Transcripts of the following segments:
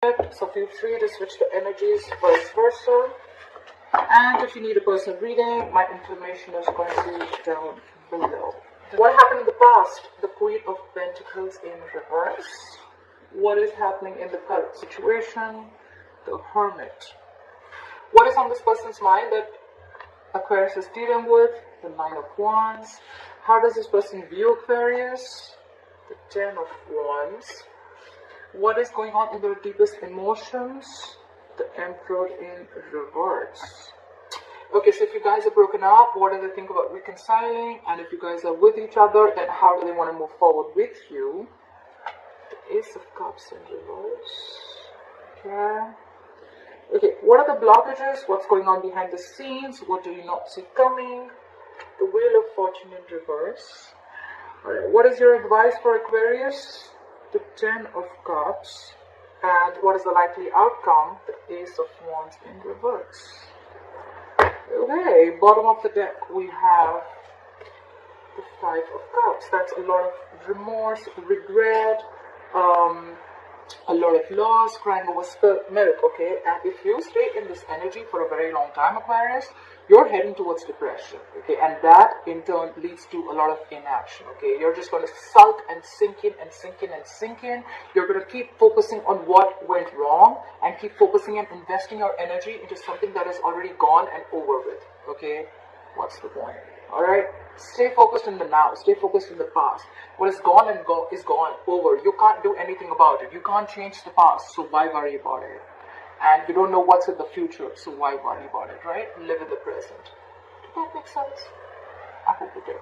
So feel free to switch the energies, vice versa. And if you need a personal reading, my information is going to be down below. What happened in the past? The Queen of Pentacles in reverse. What is happening in the current situation? The Hermit. What is on this person's mind that Aquarius is dealing with? The Nine of Wands. How does this person view Aquarius? The Ten of Wands. What is going on in their deepest emotions? The Emperor in reverse. Okay, so if you guys are broken up, what do they think about reconciling? And if you guys are with each other, then how do they want to move forward with you? The Ace of Cups in reverse. Okay, what are the blockages? What's going on behind the scenes? What do you not see coming? The Wheel of Fortune in reverse. Alright, what is your advice for Aquarius? The Ten of Cups. And what is the likely outcome? The Ace of Wands in reverse. Okay, bottom of the deck we have the Five of Cups. That's a lot of remorse, regret, a lot of loss, crying over spilt milk, okay? And if you stay in this energy for a very long time, Aquarius, you're heading towards depression, okay? And that in turn leads to a lot of inaction, okay? You're just going to sulk and sink in and sink in and sink in. You're going to keep focusing on what went wrong and keep focusing and investing your energy into something that is already gone and over with, okay? What's the point? Alright? Stay focused in the now. Stay focused in the past. What is gone and is gone, over. You can't do anything about it. You can't change the past, so why worry about it? And you don't know what's in the future, so why worry about it, right? Live in the present. Does that make sense? I hope it did.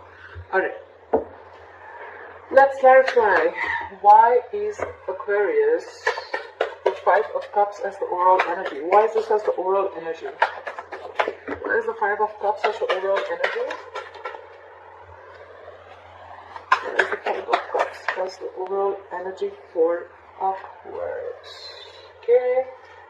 Alright. Let's clarify. Why is Aquarius the Five of Cups as the overall energy? Why is this as the overall energy? Why is the Five of Cups as the overall energy? Why is the Five of Cups as the overall energy for Aquarius? Okay.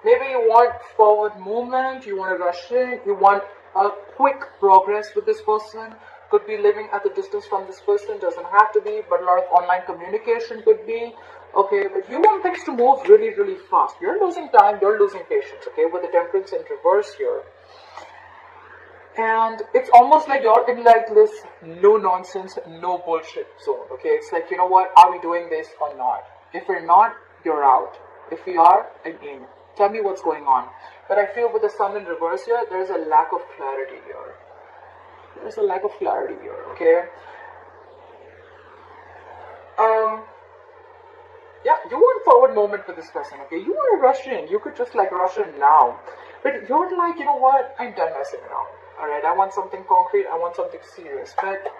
Maybe you want forward movement, you want to rush in, you want a quick progress with this person. Could be living at a distance from this person, doesn't have to be, but a lot of online communication could be. Okay, but you want things to move really, really fast. You're losing time, you're losing patience, okay, with the Temperance in reverse here. And it's almost like you're in like this no nonsense, no bullshit zone, okay? It's like, you know what, are we doing this or not? If we're not, you're out. If we are, I'm in. Tell me what's going on. But I feel with the Sun in reverse here, there's a lack of clarity here. There's a lack of clarity here, okay? Yeah, you want forward movement with this person, okay? You want to rush in. You could just like rush in now. But you're like, you know what? I'm done messing around. Alright, I want something concrete. I want something serious. But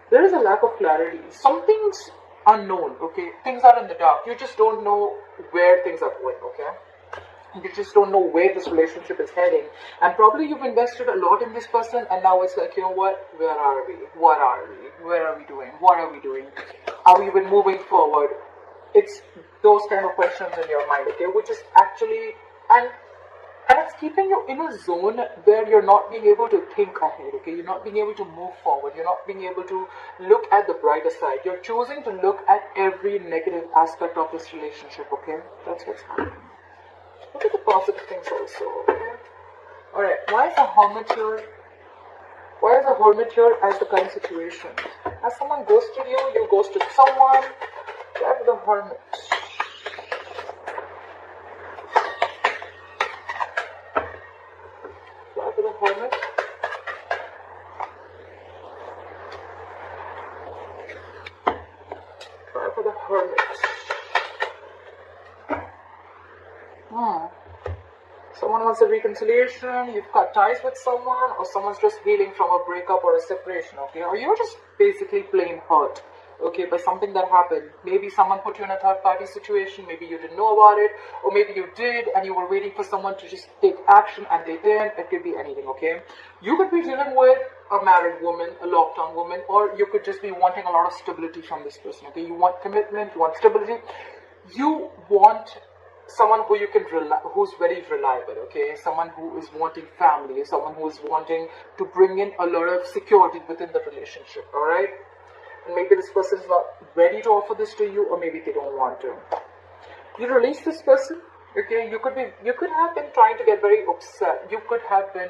there is a lack of clarity. Something's unknown, okay? Things are in the dark. You just don't know where things are going, okay? You just don't know where this relationship is heading. And probably you've invested a lot in this person and now it's like, you know what? Where are we? What are we? Where are we doing? What are we doing? Are we even moving forward? It's those kind of questions in your mind, okay? Which is actually, and it's keeping you in a zone where you're not being able to think ahead, okay? You're not being able to move forward. You're not being able to look at the brighter side. You're choosing to look at every negative aspect of this relationship, okay? That's what's happening. Look at the positive things also, okay? Alright, why is the Hermit here? Why is the Hermit here as the current situation? Has someone ghosted you? You ghosted someone? Why for the Hermit? Why for the Hermit? Why for the Hermit? Someone wants a reconciliation, you've cut ties with someone, or someone's just healing from a breakup or a separation, okay? Or you're just basically plain hurt, okay, by something that happened. Maybe someone put you in a third party situation, maybe you didn't know about it, or maybe you did and you were waiting for someone to just take action and they didn't. It could be anything, okay? You could be dealing with a married woman, a locked-down woman, or you could just be wanting a lot of stability from this person, okay? You want commitment, you want stability, you want someone who you can who's very reliable, okay? Someone who is wanting family, someone who is wanting to bring in a lot of security within the relationship, alright? And maybe this person is not ready to offer this to you, or maybe they don't want to. You release this person, Okay, you could have been trying to get very obsessed. You could have been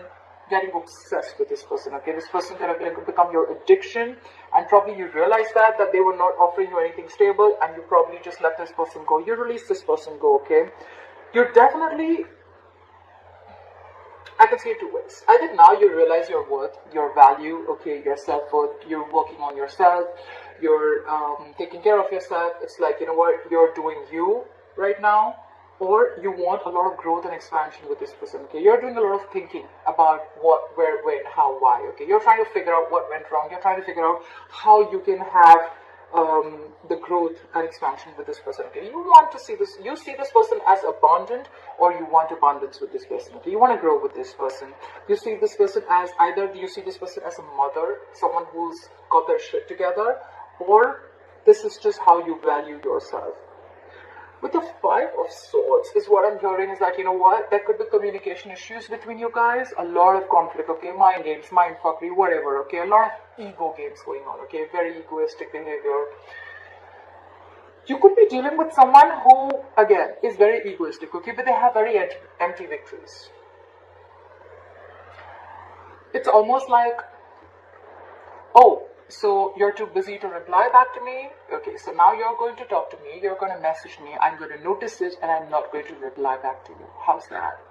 getting obsessed with this person. Okay, this person could have become your addiction, and probably you realized that they were not offering you anything stable, and you probably just let this person go. You release this person go. Okay, you're definitely. I can see it two ways. I think now you realize your worth, your value, okay, your self-worth, you're working on yourself, you're taking care of yourself. It's like, you know what, you're doing you right now, or you want a lot of growth and expansion with this person, okay? You're doing a lot of thinking about what, where, when, how, why, okay? You're trying to figure out what went wrong. You're trying to figure out how you can have the growth and expansion with this person. Okay, you want to see this. You see this person as abundant, or you want abundance with this person. Okay, you want to grow with this person. You see this person as either you see this person as a mother, someone who's got their shit together, or this is just how you value yourself. With the Five of Swords is what I'm hearing is that, you know what, there could be communication issues between you guys, a lot of conflict, okay, mind games, mind fuckery, whatever, okay, a lot of ego games going on, okay, very egoistic behavior. You could be dealing with someone who, again, is very egoistic, okay, but they have very empty victories. It's almost like, oh, so you're too busy to reply back to me? Okay, so now you're going to talk to me, you're going to message me, I'm going to notice it, and I'm not going to reply back to you. How's that?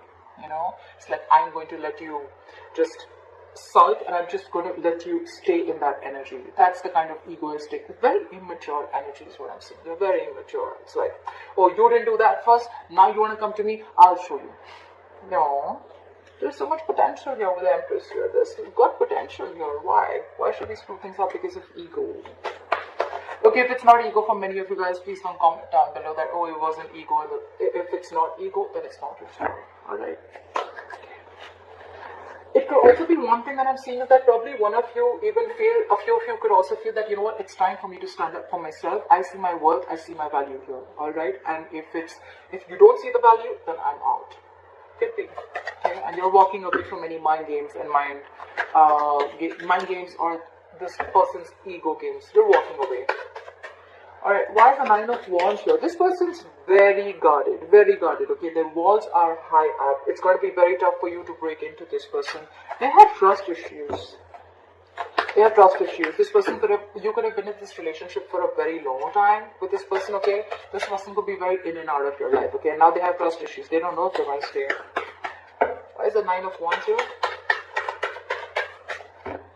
You know, it's like I'm going to let you just sulk, and I'm just going to let you stay in that energy. That's the kind of egoistic, very immature energy is what I'm saying. You're very immature. It's like, oh, you didn't do that first, now you want to come to me, I'll show you. No. There's so much potential here with the Empress here. You've got potential here. Why? Why should we screw things up because of ego? Okay, if it's not ego for many of you guys, please don't comment down below that, oh, it wasn't ego. If it's not ego, then it's not your story. Alright? It could also be one thing that I'm seeing is that probably one of you even feel, a few of you could also feel that, you know what, it's time for me to stand up for myself. I see my worth, I see my value here. Alright? And if you don't see the value, then I'm out. Could be. Okay, and you're walking away from any mind games and mind games or this person's ego games. You're walking away. Alright, why is the Nine of Wands here? This person's very guarded, okay? Their walls are high up. It's going to be very tough for you to break into this person. They have trust issues. This person you could have been in this relationship for a very long time with this person, okay? This person could be very in and out of your life, okay? Now they have trust issues. They don't know if they're going to stay. Why is the Nine of Wands here?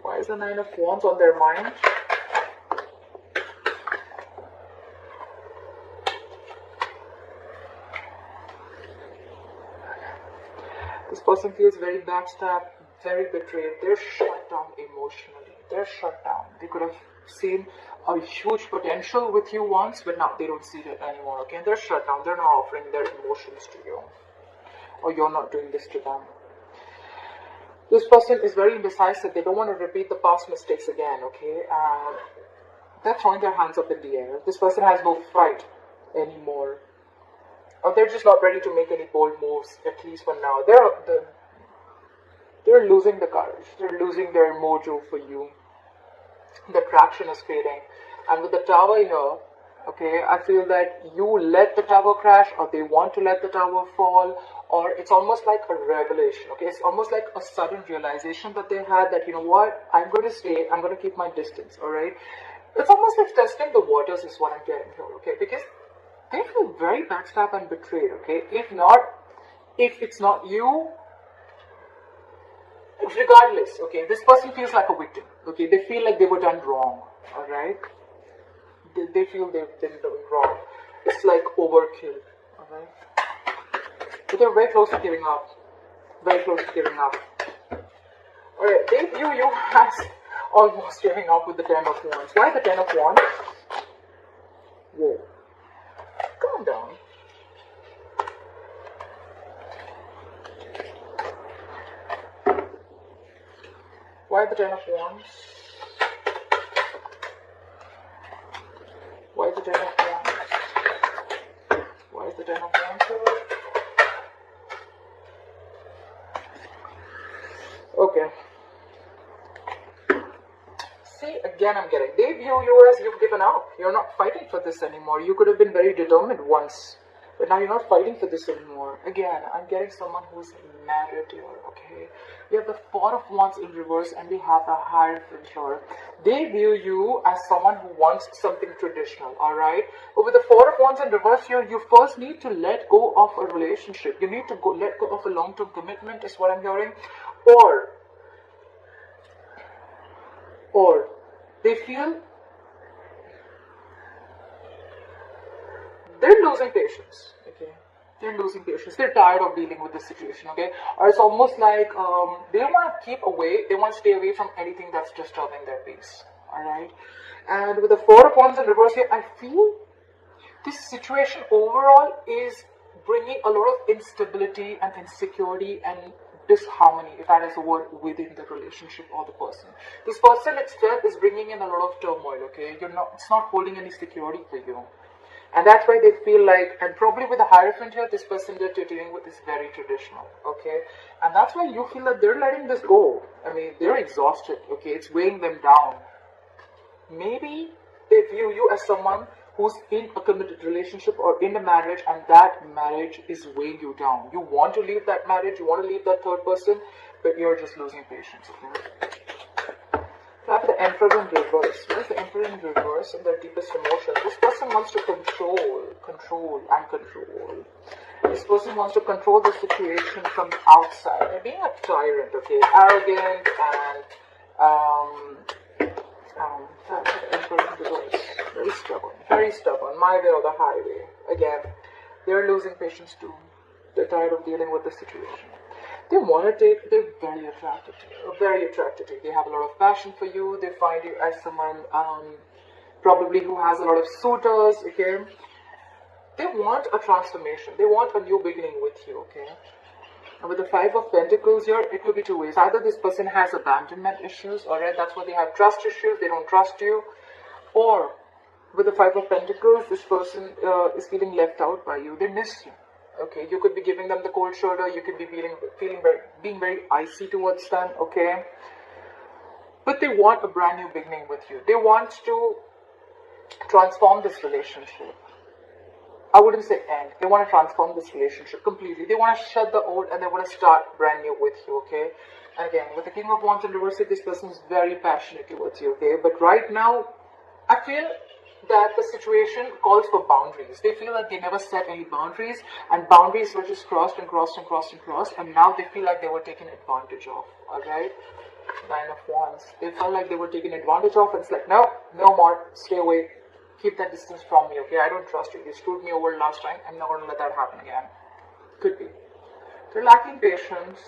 Why is the Nine of Wands on their mind? This person feels very backstabbed, very betrayed. They're shut down emotionally. They're shut down. They could have seen a huge potential with you once, but now they don't see it anymore. Okay, they're shut down. They're not offering their emotions to you, or you're not doing this to them. This person is very indecisive. They don't want to repeat the past mistakes again. Okay, they're throwing their hands up in the air. This person has no fight anymore, or they're just not ready to make any bold moves. At least for now, they're losing the courage. They're losing their mojo for you. The traction is fading. And with the Tower here, okay, I feel that you let the Tower crash, or they want to let the Tower fall, or it's almost like a revelation, okay? It's almost like a sudden realization that they had that, you know what, I'm going to stay, I'm going to keep my distance, alright? It's almost like testing the waters is what I'm getting here, okay? Because they feel very backstabbed and betrayed, okay? If it's not you, regardless, okay, this person feels like a victim, okay, they feel like they were done wrong, alright, they feel they've been doing wrong, it's like overkill, alright, but they're very close to giving up, alright, they view you as almost giving up with the Ten of Wands. Why the Ten of Wands? Whoa, calm down. Why the Ten of Wands? Why the Ten of Wands? Why is the Ten of Wands here? Okay. See, again I'm getting, they view you as you've given up. You're not fighting for this anymore. You could have been very determined once. But now you're not fighting for this anymore. Again, I'm getting someone who's married here, okay? We have the Four of Wands in reverse and we have the Hierophant here. They view you as someone who wants something traditional, alright? But with the Four of Wands in reverse here, you first need to let go of a relationship. You need to let go of a long-term commitment is what I'm hearing. Or they feel they're losing patience, okay? They're losing patience. They're tired of dealing with this situation, okay? Or it's almost like they want to keep away. They want to stay away from anything that's disturbing their peace, alright? And with the Four of Wands in reverse here, I feel this situation overall is bringing a lot of instability and insecurity and disharmony, if that is a word, within the relationship or the person. This person itself is bringing in a lot of turmoil, okay? It's not holding any security for you. And that's why they feel like, and probably with the Hierophant here, this person that you're dealing with is very traditional, okay? And that's why you feel that they're letting this go. I mean, they're exhausted, okay? It's weighing them down. Maybe they view you as someone who's in a committed relationship or in a marriage, and that marriage is weighing you down. You want to leave that marriage, you want to leave that third person, but you're just losing patience, okay? I have the Emperor in reverse. What is the Emperor in reverse and their deepest emotion? This person wants to control. This person wants to control the situation from outside. They're being a tyrant, okay? Arrogant and the Emperor in reverse. Very stubborn. My way or the highway. Again, they're losing patience too. They're tired of dealing with the situation. They want to date, they're very attracted to you. They have a lot of passion for you. They find you as someone probably who has a lot of suitors, okay? They want a transformation. They want a new beginning with you, okay? And with the Five of Pentacles here, it could be two ways. Either this person has abandonment issues, alright, that's why they have trust issues, they don't trust you. Or, with the Five of Pentacles, this person is feeling left out by you. They miss you. Okay, you could be giving them the cold shoulder, you could be being very icy towards them, okay? But they want a brand new beginning with you. They want to transform this relationship. I wouldn't say end. They want to transform this relationship completely. They want to shut the old and they want to start brand new with you, okay? And again, with the King of Wands in reverse, this person is very passionate towards you, okay? But right now, I feel that the situation calls for boundaries. They feel like they never set any boundaries, and boundaries were just crossed, and now they feel like they were taken advantage of, alright? Nine of Wands. They felt like they were taken advantage of, and it's like, no more, stay away, keep that distance from me, okay? I don't trust you. You screwed me over last time, I'm not going to let that happen again. Could be. They're lacking patience.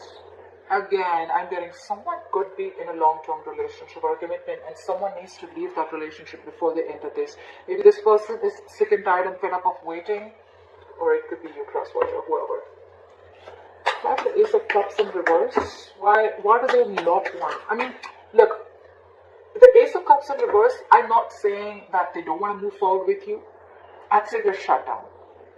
Again, I'm getting someone could be in a long-term relationship or a commitment, and someone needs to leave that relationship before they enter this. Maybe this person is sick and tired and fed up of waiting, or it could be you, crosswatch, or whoever. I have the Ace of Cups in reverse. Why do they not want? I mean, look, the Ace of Cups in reverse, I'm not saying that they don't want to move forward with you. I'd say they're shut down.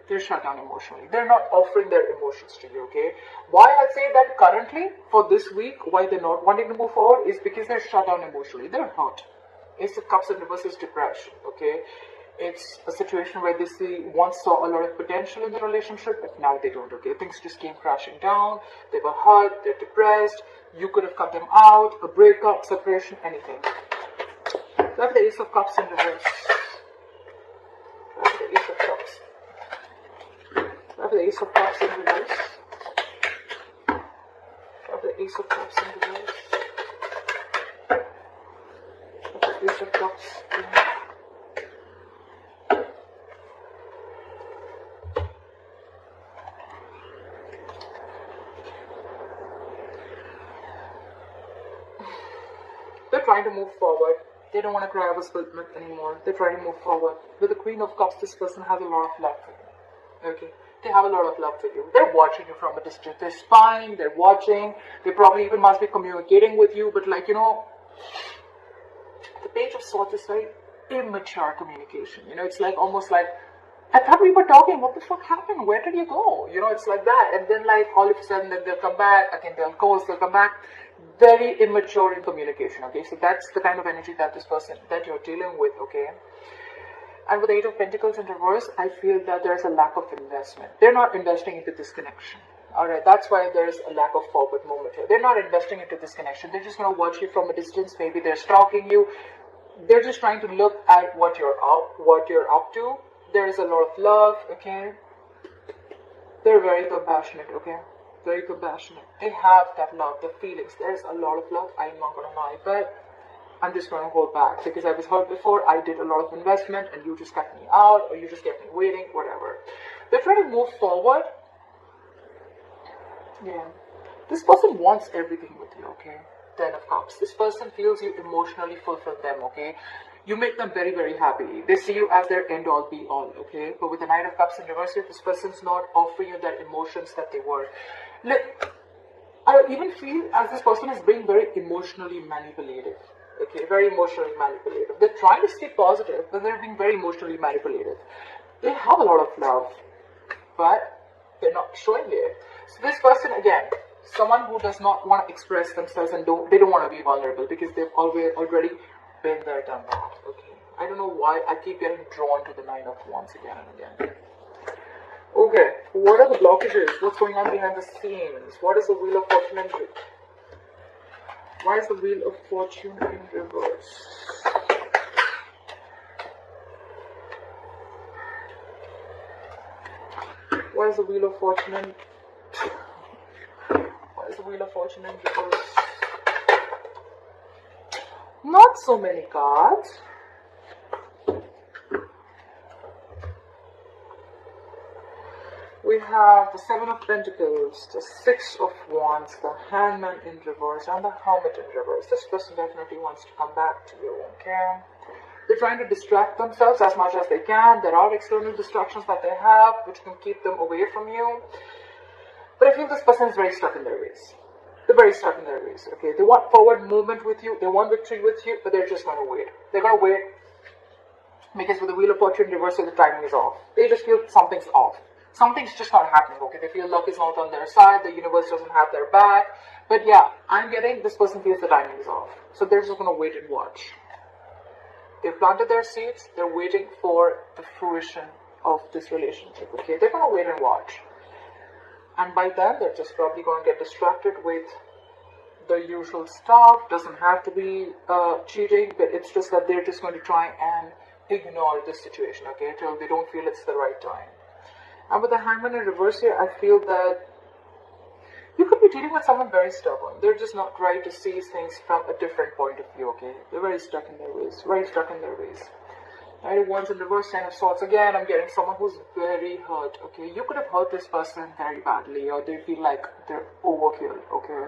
They're shut down emotionally. They're not offering their emotions to you, okay? Why I say that currently, for this week, why they're not wanting to move forward is because they're shut down emotionally. They're hurt. Ace of Cups in reverse is depression, okay? It's a situation where they once saw a lot of potential in the relationship, but now they don't, okay? Things just came crashing down. They were hurt. They're depressed. You could have cut them out. A breakup, separation, anything. So I have the Ace of Cups in reverse. I have the Ace of Cups. I have the Ace of Cups in reverse. I have the Ace of Cups in reverse. I have the Ace of Cups in reverse. They're trying to move forward. They don't want to cry over spilt milk anymore. They're trying to move forward. With the Queen of Cups, this person has a lot of love for you. Okay? They have a lot of love for you. They're watching you from a distance. They're spying. They're watching. They probably even must be communicating with you. But like, you know, the Page of Swords is very immature communication. You know, it's like almost like, I thought we were talking. What the fuck happened? Where did you go? You know, it's like that. And then like all of a sudden then they'll come back. Again, they'll ghost. They'll come back. Very immature in communication. Okay, so that's the kind of energy that this person that you're dealing with. Okay, And with the Eight of Pentacles in reverse, I feel that there's a lack of investment. They're not investing into this connection. Alright, that's why there's a lack of forward movement here. They're not investing into this connection. They're just going to watch you from a distance. Maybe they're stalking you. They're just trying to look at what you're up to. There is a lot of love, okay? They're very compassionate, okay? Very compassionate. They have that love, the feelings. There's a lot of love, I'm not going to lie, but I'm just going to hold back because I was hurt before. I did a lot of investment and you just cut me out, or you just kept me waiting, whatever. They're trying to move forward. Yeah. This person wants everything with you, okay? Ten of Cups. This person feels you emotionally fulfill them, okay? You make them very, very happy. They see you as their end all be all, okay? But with the Knight of Cups in reverse here, this person's not offering you that emotions that they were. Look, I even feel as this person is being very emotionally manipulative. Okay, very emotionally manipulative. They're trying to stay positive, but they're being very emotionally manipulative. They have a lot of love, but they're not showing it. So this person, again, someone who does not want to express themselves and they don't want to be vulnerable because they've already been there, done that. Okay, I don't know why I keep getting drawn to the Nine of Wands again and again. Okay, what are the blockages? What's going on behind the scenes? What is the Wheel of Fortune in reverse? Why is the Wheel of Fortune in reverse? Why is the Wheel of Fortune in... Why is the Wheel of Fortune in reverse? Not so many cards. We have the Seven of Pentacles, the Six of Wands, the Hangman in reverse, and the Hermit in reverse. This person definitely wants to come back to you, okay? They're trying to distract themselves as much as they can. There are external distractions that they have, which can keep them away from you. But I feel this person is very stuck in their ways. They're very stuck in their ways, okay? They want forward movement with you, they want victory with you, but they're just going to wait. They're going to wait because with the Wheel of Fortune in reverse, the timing is off. They just feel something's off. Something's just not happening, okay? They feel luck is not on their side, the universe doesn't have their back. But yeah, I'm getting this person feels the timing is off. So they're just going to wait and watch. They've planted their seeds, they're waiting for the fruition of this relationship, okay? They're going to wait and watch. And by then, they're just probably going to get distracted with the usual stuff. Doesn't have to be cheating, but it's just that they're just going to try and ignore this situation, okay? Till they don't feel it's the right time. And with the Hangman in reverse here, I feel that you could be dealing with someone very stubborn. They're just not trying to see things from a different point of view, okay? They're very stuck in their ways, very stuck in their ways. Knight of Wands in reverse, Ten of Swords. Again, I'm getting someone who's very hurt, okay? You could have hurt this person very badly, or they feel like they're overkill, okay?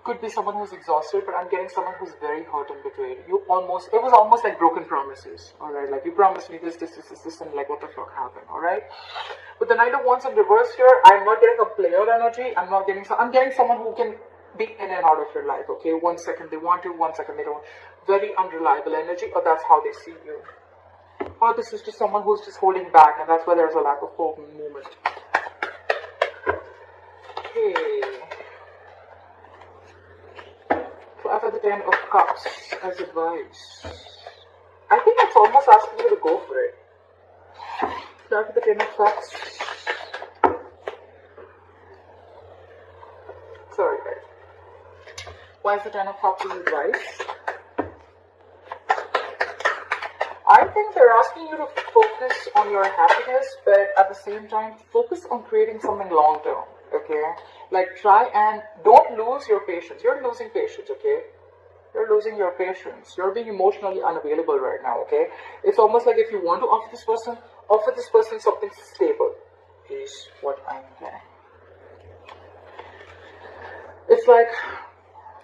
Could be someone who's exhausted, but I'm getting someone who's very hurt and betrayed. It was almost like broken promises, alright? Like, you promised me this, and like, what the fuck happened, alright? With the Knight of Wands in reverse here, I'm not getting a player energy. I'm getting someone who can be in and out of your life, okay? 1 second they want to, 1 second they don't. Very unreliable energy, or that's how they see you. Or this is just someone who's just holding back, and that's why there's a lack of hope and movement. Okay. So after the Ten of Cups as advice, I think that's almost asking you to go for it. So after the Ten of Cups, sorry guys. Why is the Ten of Cups as advice? I think they're asking you to focus on your happiness, but at the same time, focus on creating something long term, okay? Like, try and don't lose your patience. You're losing patience, okay? You're losing your patience. You're being emotionally unavailable right now, okay? It's almost like if you want to offer this person something stable, is what I'm getting. It's like,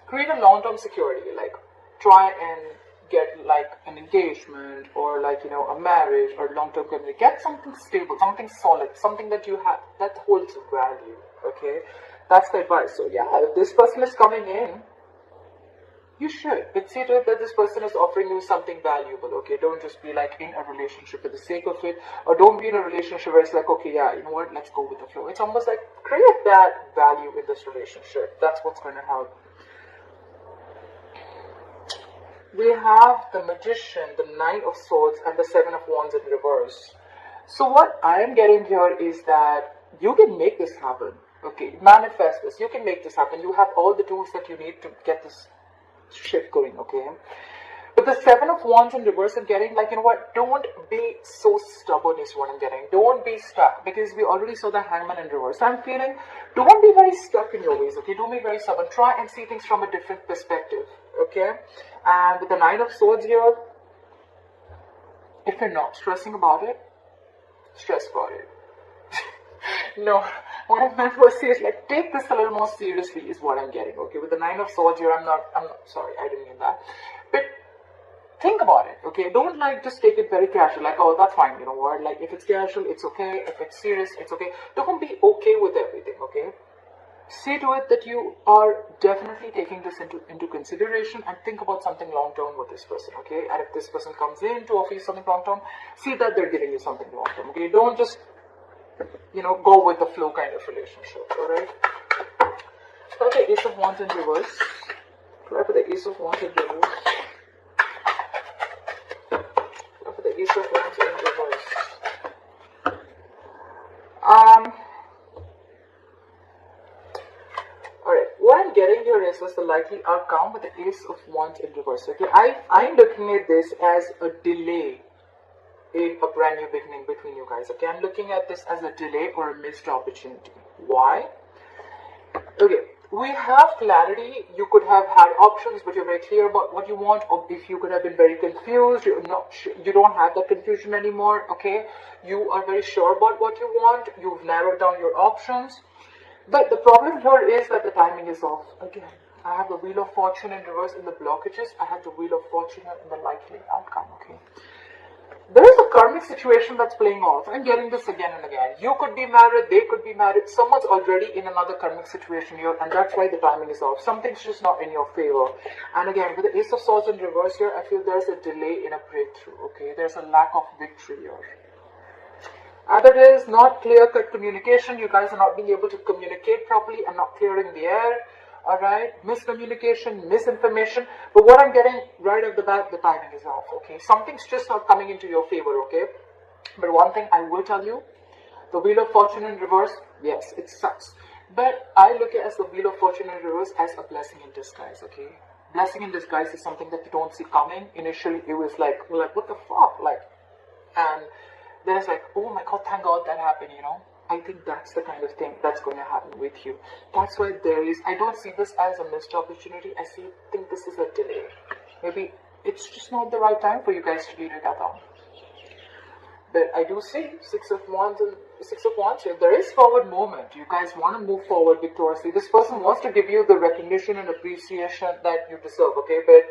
create a long-term security, like, try and get like an engagement or like, you know, a marriage or long-term commitment. Get something stable, something solid, something that you have that holds value, okay? That's the advice. So yeah, if this person is coming in, you should, but see to it that this person is offering you something valuable, okay? Don't just be like in a relationship for the sake of it, or don't be in a relationship where it's like, okay, yeah, you know what, let's go with the flow. It's almost like create that value in this relationship. That's what's going to help. we have the Magician, the Nine of Swords, and the Seven of Wands in reverse. So what I am getting here is that you can make this happen. Okay, manifest this. You can make this happen. You have all the tools that you need to get this shit going, okay? But the Seven of Wands in reverse, I'm getting like, you know what, don't be so stubborn is what I'm getting. Don't be stuck, because we already saw the Hangman in reverse. So I'm feeling, don't be very stuck in your ways, okay? Don't be very stubborn. Try and see things from a different perspective, okay? And with the Nine of Swords here, if you're not stressing about it, stress about it. No, what I meant was is like, take this a little more seriously is what I'm getting, okay? With the Nine of Swords here, I'm not, sorry, I didn't mean that. But think about it, okay? Don't like just take it very casual, like, oh, that's fine, you know what? Like, if it's casual, it's okay. If it's serious, it's okay. Don't be okay with everything, okay? See to it that you are definitely taking this into consideration and think about something long-term with this person, okay? And if this person comes in to offer you something long-term, see that they're giving you something long-term, okay? Don't just, you know, go with the flow kind of relationship, alright? Try the Ace of Wands in reverse. Try for the Ace of Wands in reverse. Try for the Ace of Wands in reverse. Alright, what I'm getting here is was the likely outcome with the Ace of Wands in reverse. Okay, I'm looking at this as a delay in a brand new beginning between you guys. Okay, I'm looking at this as a delay or a missed opportunity. Why? Okay, we have clarity. You could have had options, but you're very clear about what you want. Or if you could have been very confused, you're not. You don't have that confusion anymore. Okay, you are very sure about what you want. You've narrowed down your options. But the problem here is that the timing is off. Again, I have the Wheel of Fortune in reverse in the blockages. I have the Wheel of Fortune in the likely outcome. Okay. There is a karmic situation that's playing off. I'm getting this again and again. You could be married, they could be married. Someone's already in another karmic situation here, and that's why the timing is off. Something's just not in your favor. And again, with the Ace of Swords in reverse here, I feel there's a delay in a breakthrough. Okay, there's a lack of victory here. Either it is not clear-cut communication. You guys are not being able to communicate properly and not clearing the air. Alright, miscommunication, misinformation. But what I'm getting right off the bat, the timing is off, okay? Something's just not coming into your favor, okay? But one thing I will tell you, the Wheel of Fortune in reverse, yes, it sucks. But I look at it as the Wheel of Fortune in reverse as a blessing in disguise, okay? Blessing in disguise is something that you don't see coming. Initially, it was like, what the fuck? Like, and then it's like, oh my god, thank god that happened, you know? I think that's the kind of thing that's going to happen with you. That's why I don't see this as a missed opportunity. I think this is a delay. Maybe it's just not the right time for you guys to be together. But I do see Six of Wands here. There is forward movement. You guys want to move forward victoriously. This person wants to give you the recognition and appreciation that you deserve, okay? But